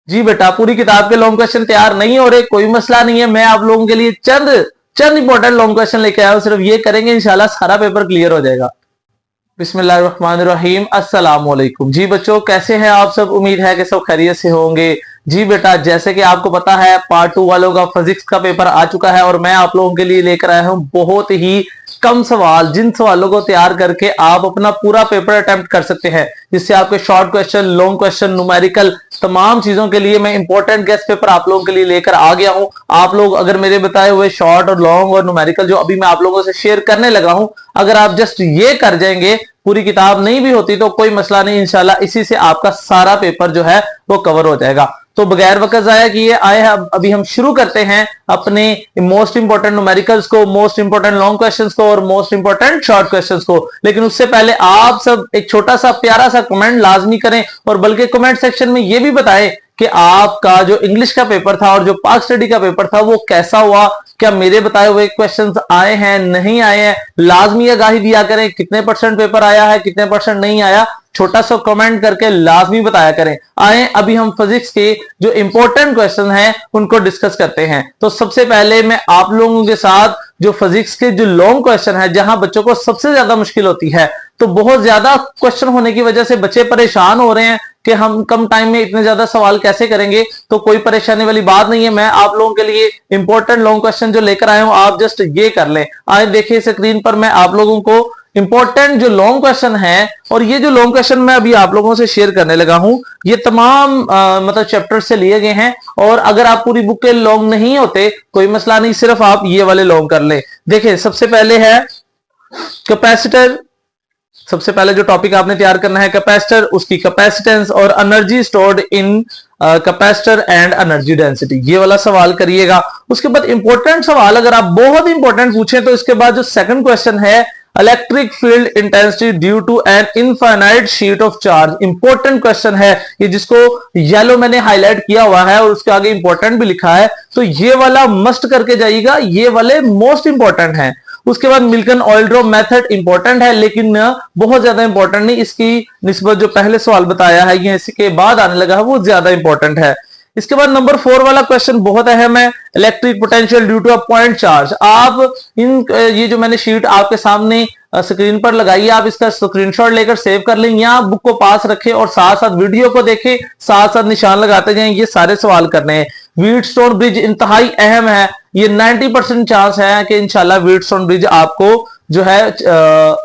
जी बेटा, पूरी किताब के लॉन्ग क्वेश्चन तैयार नहीं हो रहे, कोई मसला नहीं है, मैं आप लोगों के लिए चंद चंद इंपॉर्टेंट लॉन्ग क्वेश्चन लेके आया हूं। सिर्फ ये करेंगे इंशाल्लाह सारा पेपर क्लियर हो जाएगा। बिस्मिल्लाहिर्रहमानिर्रहीम, अस्सलाम वालेकुम। जी बच्चों, कैसे हैं आप सब? उम्मीद है कि सब खैरियत से होंगे। जी बेटा, जैसे कि आपको पता है पार्ट 2 वालों का फिजिक्स का पेपर आ चुका है और मैं आप लोगों के लिए लेकर आया हूं बहुत ही कम सवाल, जिन सवालों को तैयार करके आप अपना पूरा पेपर अटेम्प्ट कर सकते हैं, जिससे आपके short question, long question, numerical, तमाम चीजों के लिए मैं इंपॉर्टेंट गेस्ट पेपर आप लोगों के लिए लेकर आ गया हूं। आप लोग अगर मेरे बताए हुए शॉर्ट और लॉन्ग और न्यूमेरिकल जो अभी मैं आप लोगों से शेयर करने लगा हूं, अगर आप जस्ट ये कर जाएंगे, पूरी किताब नहीं भी होती तो कोई मसला नहीं, इंशाल्लाह इसी से आपका सारा पेपर जो है वो कवर हो जाएगा। तो बगैर वक्त जाया किए आए हैं, अभी हम शुरू करते हैं अपने मोस्ट इंपोर्टेंट न्यूमेरिकल्स को, मोस्ट इंपोर्टेंट लॉन्ग क्वेश्चंस को और मोस्ट इंपोर्टेंट शॉर्ट क्वेश्चंस को। लेकिन उससे पहले आप सब एक छोटा सा प्यारा सा कमेंट लाजमी करें और बल्कि कमेंट सेक्शन में यह भी बताएं कि आपका जो इंग्लिश का पेपर था और जो पाक स्टडी का पेपर था वो कैसा हुआ। क्या मेरे बताए हुए क्वेश्चंस आए हैं, नहीं आए हैं? लाजमी आगाही दिया करें, कितने परसेंट पेपर आया है, कितने परसेंट नहीं आया, छोटा सा कमेंट करके लाजमी बताया करें। आए अभी हम फिजिक्स के जो इंपॉर्टेंट क्वेश्चन हैं उनको डिस्कस करते हैं। तो सबसे पहले मैं आप लोगों के साथ जो फिजिक्स के जो लॉन्ग क्वेश्चन है, जहां बच्चों को सबसे ज्यादा मुश्किल होती है, तो बहुत ज्यादा क्वेश्चन होने की वजह से बच्चे परेशान हो रहे हैं कि हम कम टाइम में इतने ज्यादा सवाल कैसे करेंगे। तो कोई परेशानी वाली बात नहीं है, मैं आप लोगों के लिए इंपॉर्टेंट लॉन्ग क्वेश्चन जो लेकर आया हूं, आप जस्ट ये कर लें। आए देखिए स्क्रीन पर मैं आप लोगों को इंपॉर्टेंट जो लॉन्ग क्वेश्चन है, और ये जो लॉन्ग क्वेश्चन मैं अभी आप लोगों से शेयर करने लगा हूं, ये तमाम मतलब चैप्टर से लिए गए हैं। और अगर आप पूरी बुक के लॉन्ग नहीं होते कोई मसला नहीं, सिर्फ आप ये वाले लॉन्ग कर ले। देखिए सबसे पहले है कैपेसिटर। सबसे पहले जो टॉपिक आपने तैयार करना है कैपेसिटर, उसकी कैपेसिटेंस और energy stored in capacitor and energy density, ये वाला सवाल करिएगा। उसके बाद इंपॉर्टेंट सवाल अगर आप बहुत इंपॉर्टेंट पूछें तो इसके बाद जो सेकंड क्वेश्चन है electric field intensity due to an infinite sheet of charge, important question है ये, जिसको येलो मैंने हाईलाइट किया हुआ है और उसके आगे इंपॉर्टेंट भी लिखा है। तो ये वाला मस्ट करके जाइएगा, ये वाले मोस्ट इंपॉर्टेंट है। उसके बाद Milton oil drop method important है लेकिन बहुत ज्यादा इंपॉर्टेंट नहीं, इसकी निस्बत जो पहले सवाल बताया है ये इसके बाद आने लगा है वो ज्यादा इंपॉर्टेंट है। इसके बाद नंबर 4 वाला क्वेश्चन बहुत अहम है, electric potential due to a point charge. आप ये जो मैंने शीट आपके सामने स्क्रीन पर लगाई है, आप इसका स्क्रीनशॉट लेकर सेव कर लें या बुक को पास रखें और साथ साथ वीडियो को देखें, साथ साथ निशान लगाते जाएं। ये सारे सवाल करने हैं। व्हीटस्टोन ब्रिज इंतहाई अहम है, ये 90% चांस है कि इंशाल्लाह व्हीटस्टोन ब्रिज आपको जो है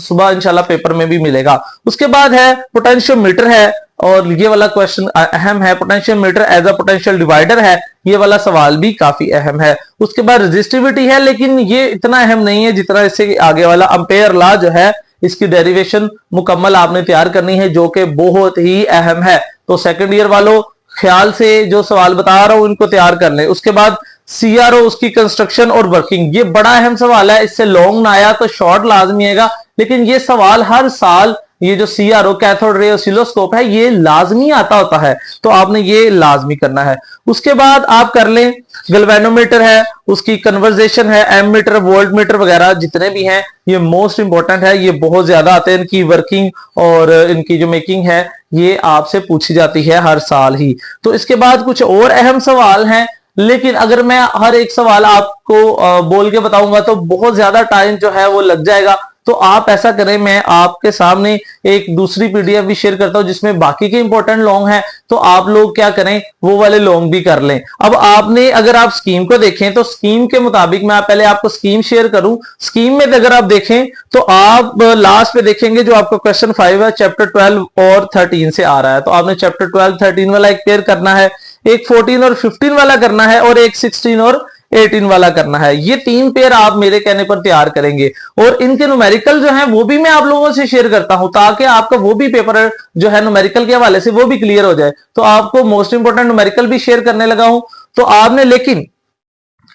सुबह इंशाल्लाह पेपर में भी मिलेगा। उसके बाद है पोटेंशियोमीटर है और ये वाला क्वेश्चन अहम है, potentiometer as a potential divider है, ये वाला सवाल भी काफी अहम है। उसके बाद रेजिस्टिविटी है लेकिन ये इतना अहम नहीं है जितना इससे आगे वाला एम्पेयर लॉ जो है, इसकी डेरिवेशन मुकम्मल आपने तैयार करनी है जो कि बहुत ही अहम है। तो सेकंड ईयर वालों ख्याल से जो सवाल बता रहा हूं इनको तैयार कर लें। उसके बाद सीआरओ, उसकी कंस्ट्रक्शन और वर्किंग, ये बड़ा अहम सवाल है, इससे लॉन्ग ना आया तो शॉर्ट लाजमी आएगा, लेकिन ये सवाल हर साल ये जो सीआरओ कैथोड रे ऑसिलोस्कोप है ये लाजमी आता होता है, तो आपने ये लाजमी करना है। उसके बाद आप कर लें गैल्वेनोमीटर है, उसकी कन्वर्जेशन है, एम मीटर, वोल्ट मीटर वगैरह जितने भी हैं ये मोस्ट इंपॉर्टेंट है, ये बहुत ज्यादा आते हैं, इनकी वर्किंग और इनकी जो मेकिंग है ये आपसे पूछी जाती है हर साल ही। तो इसके बाद कुछ और अहम सवाल हैं, लेकिन अगर मैं हर एक सवाल आपको बोल के बताऊंगा तो बहुत ज्यादा टाइम जो है वो लग जाएगा। तो आप ऐसा करें, मैं आपके सामने एक दूसरी पीडीएफ भी शेयर करता हूं जिसमें बाकी के इंपॉर्टेंट लॉन्ग हैं, तो आप लोग क्या करें वो वाले लॉन्ग भी कर लें। अब आपने अगर आप स्कीम को देखें तो स्कीम के मुताबिक मैं पहले आपको स्कीम शेयर करूं, स्कीम में अगर आप देखें तो आप लास्ट पे देखेंगे जो आपका क्वेश्चन 5 है चैप्टर 12 और 13 से आ रहा है, तो आपने चैप्टर 12 13 वाला एक पेयर करना है, एक 14 और 15 वाला करना है और एक 16 और 18 वाला करना है। ये 3 पेयर आप मेरे कहने पर तैयार करेंगे और इनके न्यूमेरिकल जो है वो भी मैं आप लोगों से शेयर करता हूं ताकि आपका वो भी पेपर जो है न्यूमेरिकल के हवाले से वो भी क्लियर हो जाए। तो आपको मोस्ट इंपोर्टेंट न्यूमेरिकल भी शेयर करने लगा हूं, तो आपने, लेकिन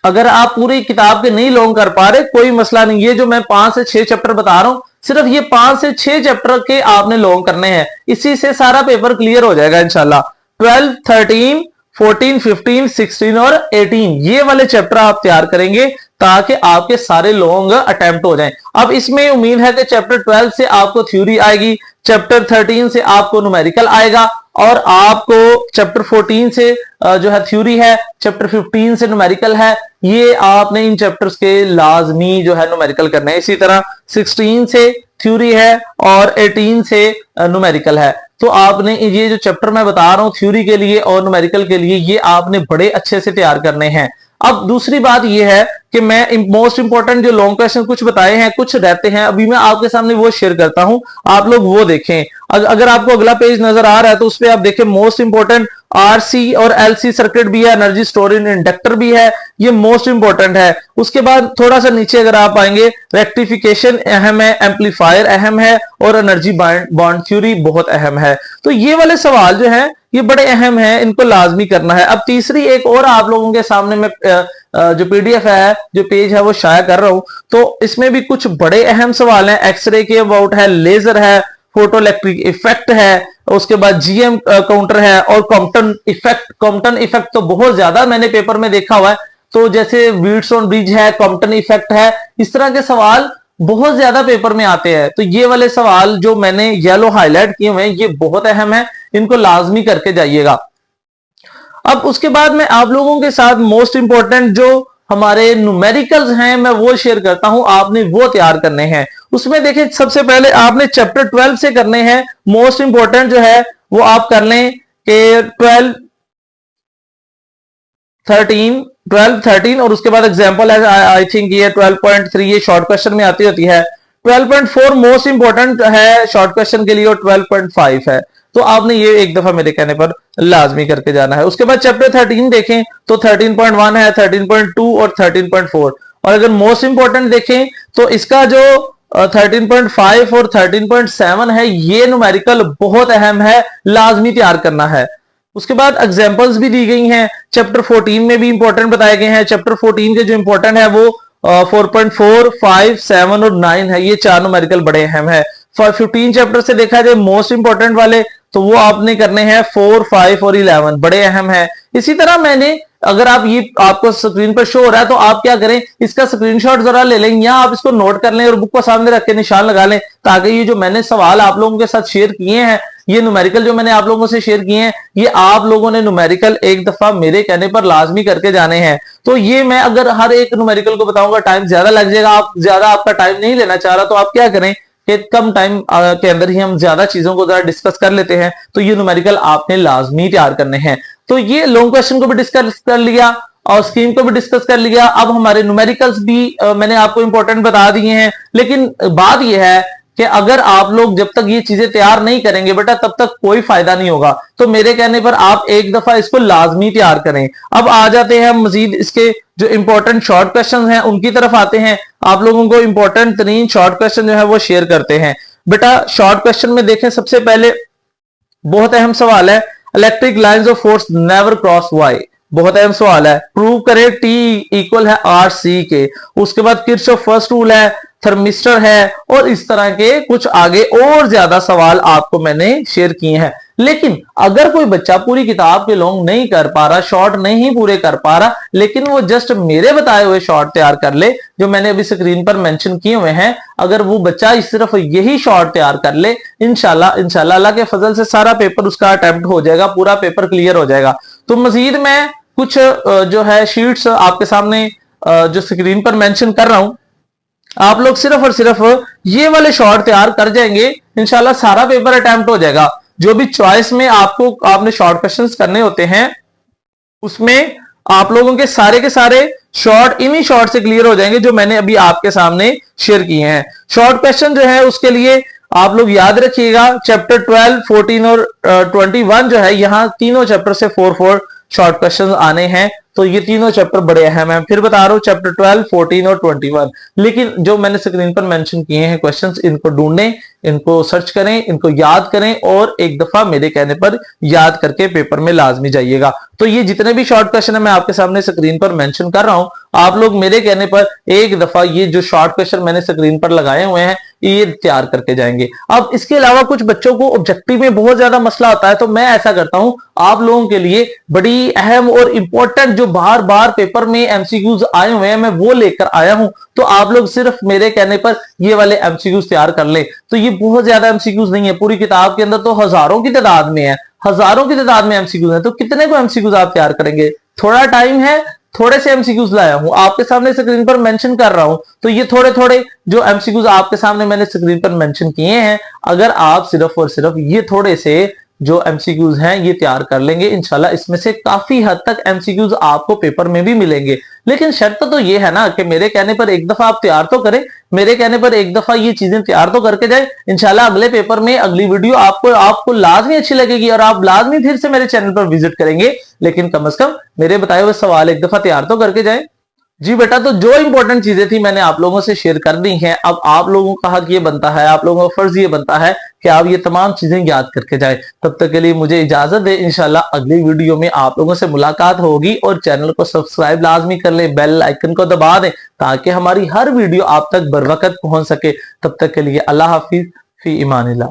अगर आप पूरी किताब के नहीं लॉन्ग कर पा रहे कोई मसला नहीं, ये जो मैं 5 से 6 चैप्टर बता रहा हूं सिर्फ ये 5 से 6 चैप्टर के आपने लॉन्ग करने हैं, इसी से सारा पेपर क्लियर हो जाएगा इंशाल्लाह। 12 13 14 15 16 और 18 ये वाले चैप्टर आप तैयार करेंगे ताकि आपके सारे लॉन्ग अटेम्प्ट हो जाएं। अब इसमें उम्मीद है कि चैप्टर 12 से आपको थ्योरी आएगी, चैप्टर 13 से आपको न्यूमेरिकल आएगा और आपको चैप्टर 14 से जो है थ्योरी है, चैप्टर 15 से न्यूमेरिकल है, ये आपने इन चैप्टर्स के लाजमी जो है न्यूमेरिकल करना है। इसी तरह 16 से थ्योरी है और 18 से न्यूमेरिकल है। तो आपने ये जो चैप्टर मैं बता रहा हूं थ्योरी के लिए और न्यूमेरिकल के लिए, ये आपने बड़े अच्छे से तैयार करने हैं। अब दूसरी बात यह है कि मैं मोस्ट इंपॉर्टेंट जो लॉन्ग क्वेश्चन कुछ बताए हैं, कुछ रहते हैं, अभी मैं आपके सामने वो शेयर करता हूं, आप लोग वो देखें। अगर आपको अगला पेज नजर आ रहा है तो उस पर आप देखें, मोस्ट इंपॉर्टेंट आरसी और एलसी सर्किट भी है, एनर्जी स्टोर इन इंडक्टर भी है, ये मोस्ट इंपॉर्टेंट है। उसके बाद थोड़ा सा नीचे अगर आप आएंगे, रेक्टिफिकेशन अहम है, एम्पलीफायर अहम है और एनर्जी बॉन्ड थ्योरी बहुत अहम है। तो ये वाले सवाल जो है ये बड़े अहम है, इनको लाजमी करना है। अब तीसरी एक और आप लोगों के सामने मैं जो पीडीएफ है, जो पेज है, वो शाया कर रहा हूं। तो इसमें भी कुछ बड़े अहम सवाल हैं, एक्सरे के अबाउट है, लेजर है, फोटो इलेक्ट्रिक इफेक्ट है, उसके बाद जीएम काउंटर है और कॉम्पटन इफेक्ट। कॉम्पटन इफेक्ट तो बहुत ज्यादा मैंने पेपर में देखा हुआ है, तो जैसे व्हीटस्टोन ब्रिज है, कॉम्पटन इफेक्ट है, इस तरह के सवाल बहुत ज्यादा पेपर में आते हैं। तो ये वाले सवाल जो मैंने येलो हाईलाइट किए हुए हैं, ये बहुत अहम है, इनको लाजमी करके जाइएगा। अब उसके बाद मैं आप लोगों के साथ मोस्ट इंपॉर्टेंट जो हमारे न्यूमेरिकल्स हैं, मैं वो शेयर करता हूं, आपने वो तैयार करने हैं। उसमें देखिए, सबसे पहले आपने चैप्टर 12 से करने हैं। मोस्ट इंपॉर्टेंट जो है वो आप कर लें कि 12 13 और उसके बाद एग्जांपल है, आई थिंक ये 12.3 ये शॉर्ट क्वेश्चन में आती होती है। 12.4 मोस्ट इंपॉर्टेंट है शॉर्ट क्वेश्चन के लिए और 12.5 है। तो आपने ये एक दफा मेरे कहने पर लाजमी करके जाना है। उसके बाद चैप्टर 13 देखें तो 13.1 है, 13.2 और 13.4। और अगर मोस्ट इंपॉर्टेंट देखें तो इसका जो 13.5 और 13.7 है, ये न्यूमेरिकल बहुत अहम है, लाजमी तैयार करना है। उसके बाद एग्जांपल्स भी दी गई हैं, चैप्टर 14 में भी इंपॉर्टेंट बताए गए हैं। चैप्टर 14 के जो इंपॉर्टेंट है वो 4.4, 5, 7 और 9 है, ये चार न्यूमेरिकल बड़े अहम है। 15 चैप्टर से देखा जाए मोस्ट इंपॉर्टेंट वाले, तो वो आपने करने हैं 4, 5 और 11, बड़े अहम है। इसी तरह मैंने, अगर आप ये आपको स्क्रीन पर शो हो रहा है तो आप क्या करें, इसका स्क्रीनशॉट जरा ले लें या आप इसको नोट कर लें और बुक को सामने रख के निशान लगा लें, ताकि ये जो मैंने सवाल आप लोगों के साथ शेयर किए हैं, ये न्यूमेरिकल जो मैंने आप लोगों से शेयर किए हैं, ये आप लोगों ने न्यूमेरिकल एक दफा मेरे कहने पर लाजमी करके जाने हैं। तो ये मैं अगर हर एक न्यूमेरिकल को बताऊंगा टाइम ज्यादा लग जाएगा, आप ज्यादा आपका टाइम नहीं लेना चाह रहा, तो आप क्या करें कि कम टाइम के अंदर ही हम ज्यादा चीजों को जरा डिस्कस कर लेते हैं। तो ये न्यूमेरिकल आपने लाजमी तैयार करने हैं। तो ये लॉन्ग क्वेश्चन को भी डिस्कस कर लिया और स्कीम को भी डिस्कस कर लिया। अब हमारे न्यूमेरिकल्स भी मैंने आपको इंपॉर्टेंट बता दिए हैं, लेकिन बात यह है कि अगर आप लोग जब तक ये चीजें तैयार नहीं करेंगे बेटा, तब तक कोई फायदा नहीं होगा। तो मेरे कहने पर आप एक दफा इसको लाजमी तैयार करें। अब आ जाते हैं मजीद इसके जो इंपॉर्टेंट शॉर्ट क्वेश्चन हैं उनकी तरफ आते हैं। आप लोगों को इंपॉर्टेंट 3 शॉर्ट क्वेश्चन जो है वो शेयर करते हैं। बेटा शॉर्ट क्वेश्चन में देखें, सबसे पहले बहुत अहम सवाल है, electric lines of force never cross why. बहुत अहम सवाल है, प्रूव करें टी इक्वल है आर सी के। उसके बाद किरचॉफ फर्स्ट रूल है, थर्मिस्टर है और इस तरह के कुछ आगे और ज्यादा सवाल आपको मैंने शेयर किए हैं। लेकिन अगर कोई बच्चा पूरी किताब के लॉन्ग नहीं कर पा रहा, शॉर्ट नहीं पूरे कर पा रहा, लेकिन वो जस्ट मेरे बताए हुए शॉर्ट तैयार कर ले जो मैंने अभी स्क्रीन पर मेंशन किए हुए हैं, अगर वो बच्चा सिर्फ यही शॉर्ट तैयार कर ले, इंशाल्लाह अल्लाह के फजल से सारा पेपर उसका अटेम्प्ट हो जाएगा, पूरा पेपर क्लियर हो जाएगा। तो मजीद मैं कुछ जो है शीट्स आपके सामने जो स्क्रीन पर मेंशन कर रहा हूं, आप लोग सिर्फ और सिर्फ ये वाले शॉर्ट तैयार कर जाएंगे, इंशाल्लाह सारा पेपर अटेम्प्ट हो जाएगा। जो भी चॉइस में आपने शॉर्ट क्वेश्चंस करने होते हैं, उसमें आप लोगों के सारे शॉर्ट इन्हीं शॉर्ट से क्लियर हो जाएंगे जो मैंने अभी आपके सामने शेयर किए हैं। शॉर्ट क्वेश्चन जो है उसके लिए आप लोग याद रखिएगा, चैप्टर 12, 14 और 21 जो है, यहां तीनों चैप्टर से 4 शॉर्ट क्वेश्चन आने हैं। तो ये तीनों चैप्टर बड़े अहम हैं। फिर बता रहा हूं, चैप्टर 12, 14 और 21। लेकिन जो मैंने स्क्रीन पर मेंशन किए हैं क्वेश्चंस, इनको ढूंढें, इनको सर्च करें, इनको याद करें और एक दफा मेरे कहने पर याद करके पेपर में लाजमी जाइएगा। तो ये जितने भी शॉर्ट क्वेश्चन है मैं आपके सामने स्क्रीन पर मेंशन कर रहा हूं, आप लोग मेरे कहने पर एक दफा ये जो शॉर्ट क्वेश्चन मैंने स्क्रीन पर लगाए हुए हैं, ये तैयार करके जाएंगे। अब इसके अलावा कुछ बच्चों को ऑब्जेक्टिव में बहुत ज्यादा मसला आता है, तो मैं ऐसा करता हूं आप लोगों के लिए बड़ी अहम और इंपॉर्टेंट जो बार बार पेपर में एमसीक्यूज आए हुए हैं मैं वो लेकर आया हूं। तो आप लोग सिर्फ मेरे कहने पर ये वाले एमसीक्यूज तैयार कर ले। तो ये बहुत ज्यादा एमसीक्यूज नहीं है, पूरी किताब के अंदर तो हजारों की तादाद में है, हजारों की तादाद में एमसीक्यूज है। तो कितने को एमसीक्यूज आप तैयार करेंगे? थोड़ा टाइम है, थोड़े से एमसीक्यूज लाया हूं आपके सामने स्क्रीन पर मेंशन कर रहा हूं। तो ये थोड़े थोड़े जो एमसीक्यूज आपके सामने मैंने स्क्रीन पर मेंशन किए हैं, अगर आप सिर्फ और सिर्फ ये थोड़े से जो एमसीक्यूज हैं ये तैयार कर लेंगे, इंशाल्लाह इसमें से काफी हद तक एमसीक्यूज आपको पेपर में भी मिलेंगे। लेकिन शर्त तो ये है ना कि मेरे कहने पर एक दफा आप तैयार तो करें, मेरे कहने पर एक दफा ये चीजें तैयार तो करके जाए। इंशाल्लाह अगले पेपर में अगली वीडियो आपको लाजमी अच्छी लगेगी और आप लाजमी फिर से मेरे चैनल पर विजिट करेंगे। लेकिन कम से कम मेरे बताए हुए सवाल एक दफा तैयार तो करके जाए। जी बेटा, तो जो इंपॉर्टेंट चीजें थी मैंने आप लोगों से शेयर कर दी हैं। अब आप लोगों का हक ये बनता है, आप लोगों का फर्ज ये बनता है कि आप ये तमाम चीजें याद करके जाएं। तब तक के लिए मुझे इजाजत दे, इंशाल्लाह अगली वीडियो में आप लोगों से मुलाकात होगी। और चैनल को सब्सक्राइब लाजमी कर ले, बेल आइकन को दबा दें ताकि हमारी हर वीडियो आप तक बर वक्त पहुंच सके। तब तक के लिए अल्लाह हाफिज, फी इमानिल्लाह।